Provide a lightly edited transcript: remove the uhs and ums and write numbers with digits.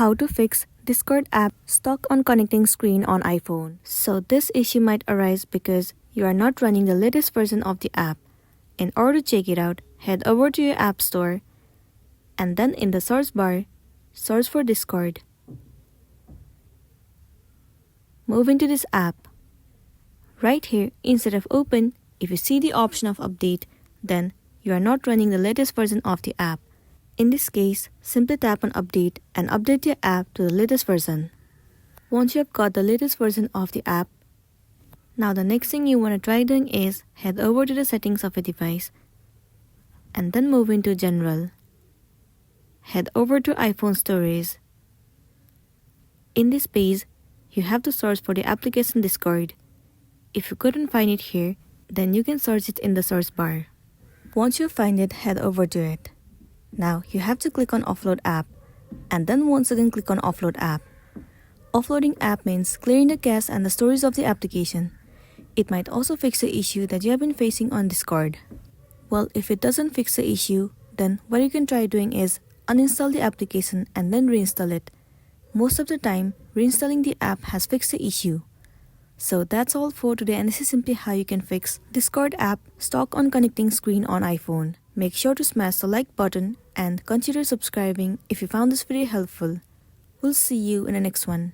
How to fix Discord app stuck on connecting screen on iPhone. So this issue might arise because you are not running the latest version of the app. In order to check it out, head over to your app store and then in the search bar, search for Discord. Move into this app. Right here, instead of open, if you see the option of update, then you are not running the latest version of the app. In this case, simply tap on update and update your app to the latest version. Once you have got the latest version of the app, now the next thing you want to try doing is head over to the settings of a device and then move into general. Head over to iPhone storage. In this page, you have to search for the application Discord. If you couldn't find it here, then you can search it in the search bar. Once you find it, head over to it. Now you have to click on offload app and then once again click on offload app. Offloading app means clearing the cache and the storage of the application. It might also fix the issue that you have been facing on Discord. Well, if it doesn't fix the issue, then what you can try doing is uninstall the application and then reinstall it. Most of the time, reinstalling the app has fixed the issue. So that's all for today, and this is simply how you can fix Discord app stuck on connecting screen on iPhone. Make sure to smash the like button and consider subscribing if you found this video helpful. We'll see you in the next one.